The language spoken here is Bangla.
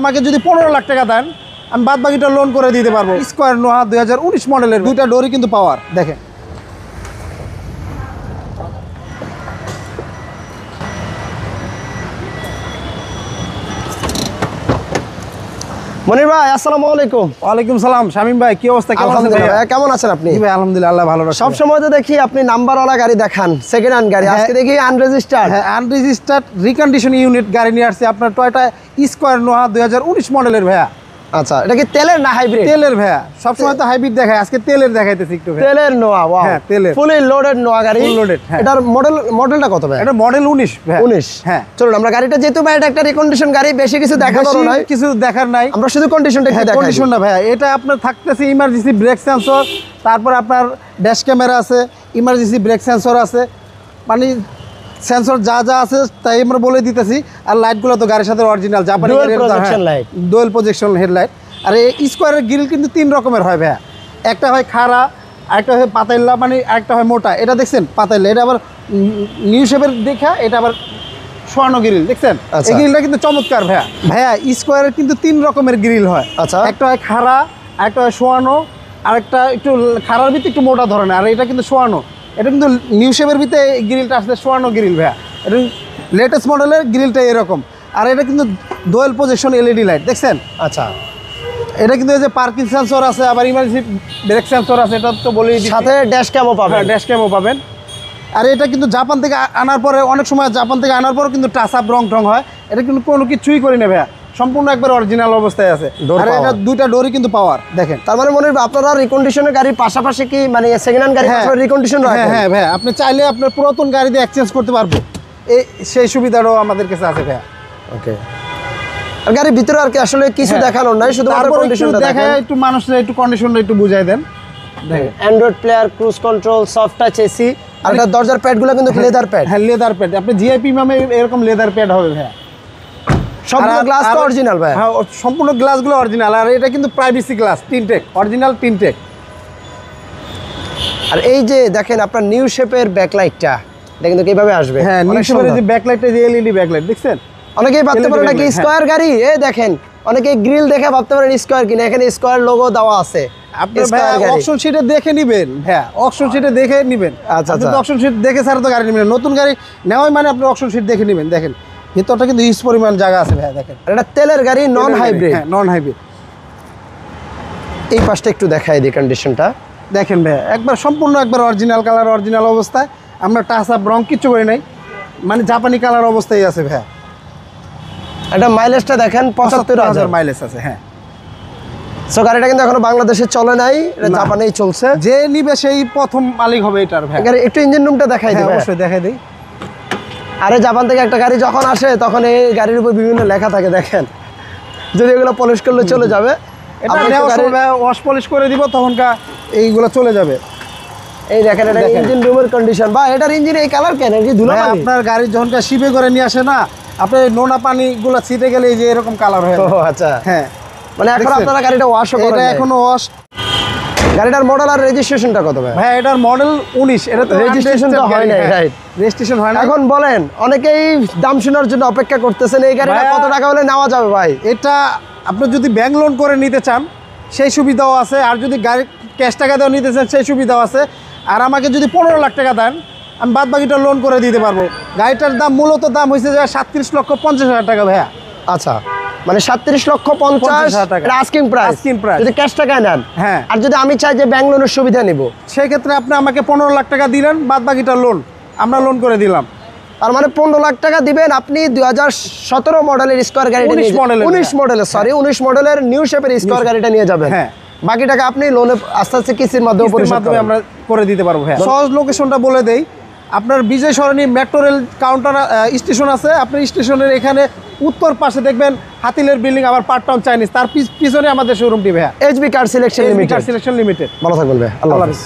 আমাকে যদি 15 লাখ টাকা দেন আমি বাদ বাকিটা লোন করে দিতে পারবো। স্কয়ার নোহা 2019 মডেলের, দুইটা ডোরই কিন্তু পাওয়ার। দেখেন মনির ভাই, আসসালামু আলাইকুম। ওয়ালাইকুম সালাম। শামীম ভাই, কি অবস্থা? কেমন আছেন ভাই? কেমন আছেন আপনি? জি ভাই, আলহামদুলিল্লাহ, আল্লাহ ভালো রাখে। সব সময় তো দেখি আপনি নাম্বারওয়ালা গাড়ি দেখান, সেকেন্ড হ্যান্ড গাড়ি। আজকে দেখি আনরেজিস্টার্ড। হ্যাঁ, আনরেজিস্টার্ড রিকন্ডিশন ইউনিট গাড়ি নিয়ে আসছে আপনার টয়োটা স্কয়ার নোহা 2019 মডেলের ভাইয়া। আচ্ছা, এটা কি তেলের না হাইব্রিড? তেলের ভাইয়া, সবসময় তো হাইব্রিড দেখায়, আজকে তেলের দেখাইতেছি একটু ভাইয়া। তেলের নোয়া। ওয়াও, হ্যাঁ, তেলের ফুলি লোডেড নোয়া গাড়ি। Full loaded. হ্যাঁ, এটার মডেলটা কত ভাই? এটা মডেল 19 ভাইয়া। 19। হ্যাঁ, চলুন আমরা গাড়িটা, যেহেতু ভাই এটা একটা রিকন্ডিশন গাড়ি, বেশি কিছু দেখানোর নাই, কিছু দেখার নাই, আমরা শুধু কন্ডিশনটা একটু দেখাই। কন্ডিশন না ভাইয়া, এটা আপনার থাকতেছে ইমার্জেন্সি ব্রেক সেন্সর, তারপর আপনার ড্যাশ ক্যামেরা আছে, ইমার্জেন্সি ব্রেক সেন্সর আছে, মানে সেন্সর যা যা আছে তাই আমরা বলে দিতেছি। আর লাইটগুলো তো গাড়ির সাথে অরিজিনাল জাপানি লাইট, ডুয়াল প্রজেকশন হেডলাইট। আর এই স্কয়ারের গ্রিল কিন্তু 3 রকমের হয় ভাইয়া। একটা হয় খাড়া, একটা হয় পাতাইল্লা, মানে একটা হয় মোটা। এটা দেখছেন পাতাইল্লা, এটা আবার নিউ শেপের দেখা, এটা আবার সোয়ানো গ্রিল দেখছেন। এই গ্রিলটা কিন্তু চমৎকার ভাইয়া। ভাইয়া স্কয়ারের কিন্তু 3 রকমের গ্রিল হয়। আচ্ছা, একটা হয় খাড়া, একটা হয় সোয়ানো, আর একটা একটু খাড়ার ভিতরে একটু মোটা ধরনের, আর এটা কিন্তু সোয়ানো। এটা কিন্তু নিউ শেপের ভিতরে গ্রিলটা আসলে সোয়ানো গ্রিল ভাইয়া। এটা লেটেস্ট মডেলের গ্রিলটা এরকম। আর এটা কিন্তু ডুয়াল প্রজেকশন এলইডি লাইট দেখছেন। আচ্ছা, এটা কিন্তু এই যে পার্কিং সেন্সর আছে, আবার ইমার্জেন্সি ব্রেক সেন্সর আছে, এটা তো বলেই দিচ্ছি। সাথে ড্যাশ ক্যামও পাবেন। হ্যাঁ, ড্যাশ ক্যামও পাবেন। আর এটা কিন্তু জাপান থেকে আনার পরে, অনেক সময় জাপান থেকে আনার পরেও কিন্তু টাচ আপ রং টং হয়। এটা কিন্তু কোনো কিছুই করি না ভাইয়া, সম্পূর্ণ একবার অরিজিনাল অবস্থায় আছে। আর এটা দুইটা ডোরই কিন্তু পাওয়ার। দেখেন, তার মানে মনে হয় আপনারা রিকন্ডিশনের গাড়ির পাশাপাশি কি মানে সেকেন্ড হ্যান্ড গাড়ি রিকন্ডিশন রাখেন? হ্যাঁ হ্যাঁ ভাইয়া, আপনি চাইলে আপনার পুরাতন গাড়ি দিয়ে এক্সচেঞ্জ করতে পারবো, সেই সুবিধাটাও আমাদের কাছে আছে ভাইয়া। ওকে, আর গাড়ির ভিতরে আর কি আসলে কিছু দেখানোর নাই, শুধু কন্ডিশনটা দেখায়, একটু মানুষরা একটু কন্ডিশনটা একটু বুঝাই দেন। Android player, cruise control, soft touch AC, আর এটা দরজার প্যাডগুলো কিন্তু লেদার প্যাড। হ্যাঁ, লেদার প্যাড। আপনি জিআইপি মামে এরকম লেদার প্যাড হবে ভাইয়া। সবগুলো গ্লাস তো অরিজিনাল ভাই? হ্যাঁ, সম্পূর্ণ গ্লাসগুলো অরিজিনাল। আর এটা কিন্তু প্রাইভেসি গ্লাস, টিনটেক, অরিজিনাল টিনটেক। আর এই যে দেখেন আপনার নিউ শেপের ব্যাকলাইটটা, এটা কিন্তু কিভাবে আসবে? হ্যাঁ, নিউ শেপের যে ব্যাকলাইটটা, যে এলইডি ব্যাকলাইট দেখছেন। অনেকেই ভাবতে পারে নাকি স্কয়ার গাড়ি, এই দেখেন অনেকেই গ্রিল দেখে ভাবতে পারেন স্কয়ার কিনা, এখানে স্কয়ার লোগো দেওয়া আছে। আপনি ভাই অপশন শিটে দেখে নেবেন। হ্যাঁ, অপশন শিটে দেখে নেবেন। আচ্ছা, আপনি তো অপশন শিট দেখে ছাড়া তো গাড়ি নেবেন। নতুন গাড়ি নেওয়াই মানে আপনি অপশন শিট দেখে নেবেন। দেখেন ভিতরটা কিন্তু হিউজ পরিমাণ জায়গা আছে ভাইয়া। দেখেন, এটা তেলের গাড়ি, নন হাইব্রিড। হ্যাঁ, নন হাইব্রিড। এই পাশটা একটু দেখাই দিই কন্ডিশনটা। দেখেন ভাইয়া, একবার সম্পূর্ণ একবার অরিজিনাল কালার, অরিজিনাল অবস্থায়। আমরা টাচ আপ রং কিচ্ছু করি নাই, মানে জাপানি কালার অবস্থায় আছে ভাইয়া। এটা মাইলেজটা দেখেন ৭৫,০০০ মাইলেজ আছে। হ্যাঁ, সো গাড়িটা কিন্তু এখনো বাংলাদেশে চলে নাই, এটা জাপানেই চলছে। যে নিবে সেই প্রথম মালিক হবে এটার ভাই। একটু ইঞ্জিন রুমটা দেখাই দিই। অবশ্যই দেখাই দিই। আরে জাপান থেকে একটা গাড়ি যখন আসে তখন এই গাড়ির উপর বিভিন্ন লেখা থাকে, দেখেন। যদি এগুলো পলিশ করলে চলে যাবে, এটা ওয়াশ পলিশ করে দিব, তখনকার এইগুলো চলে যাবে। এই দেখেন, এটা ইঞ্জিন রুমের কন্ডিশন। বা এটার ইঞ্জিন এই কালার কেন? কি ধুলো পানি? আপনার গাড়ি যখনকার শিপে করে নিয়ে আসে না, আপনার নোনা পানিগুলো ছিটে গেলে এই যে এরকম কালার হয়। ও আচ্ছা, হ্যাঁ, মানে এখন আপনারা গাড়িটা ওয়াশও করেন? এটা এখনো ওয়াশ। গাড়িটার মডেল আর রেজিস্ট্রেশনটা কত ভাই? ভাই এটার মডেল 19, এটা তো রেজিস্ট্রেশন তো হয় না। রাইট, রেজিস্ট্রেশন হয় না। এখন বলেন, অনেকেই দাম শোনার জন্য অপেক্ষা করতেছেন, এই গাড়িটা কত টাকা হলে নেওয়া যাবে ভাই? এটা আপনি যদি ব্যাংক লোন করে নিতে চান সেই সুবিধাও আছে, আর যদি গাড়ি ক্যাশ টাকা দেওয়া নিতে চান সেই সুবিধাও আছে। আর আমাকে যদি 15 লাখ টাকা দেন আমি বাদ বাকিটা লোন করে দিতে পারবো। গাড়িটার দাম মূলত দাম হয়েছে যে 37,50,000 টাকা ভাইয়া। আচ্ছা, মানে 37,50,000 টাকা আস্কিং প্রাইস। যদি ক্যাশ টাকায় নেন। হ্যাঁ, আর যদি আমি চাই যে ব্যাংক লোনের সুবিধা নিব, সেই ক্ষেত্রে আপনি আমাকে 15 লাখ টাকা দিলেন, বাদ বাকিটা লোন আমরা লোন করে দিলাম। তার মানে 15 লাখ টাকা দিবেন, আপনি 2017 মডেলের স্কয়ার গাড়িটা নিয়ে 19 মডেলের নিউ শেপের স্কয়ার গাড়িটা নিয়ে যাবেন। হ্যাঁ, বাকি টাকা আপনি লোনে আস্তে আস্তে কিস্তির মাধ্যমে আমরা করে দিতে পারবো। হ্যাঁ, সহজ লোকেশনটা বলে দেই। আপনার বিজয় সরণি মেট্রো রেল কাউন্টার স্টেশন আছে। আপনি স্টেশনের এখানে উত্তর পাশে দেখবেন হাতিলের বিল্ডিং, আবার পার্ট টাউন চাইনিজ, তার পিছনে আমাদের শোরুমটি ভাইয়া। HB car selection limited. ভালো থাকবেন ভাই, আল্লাহ হাফেজ।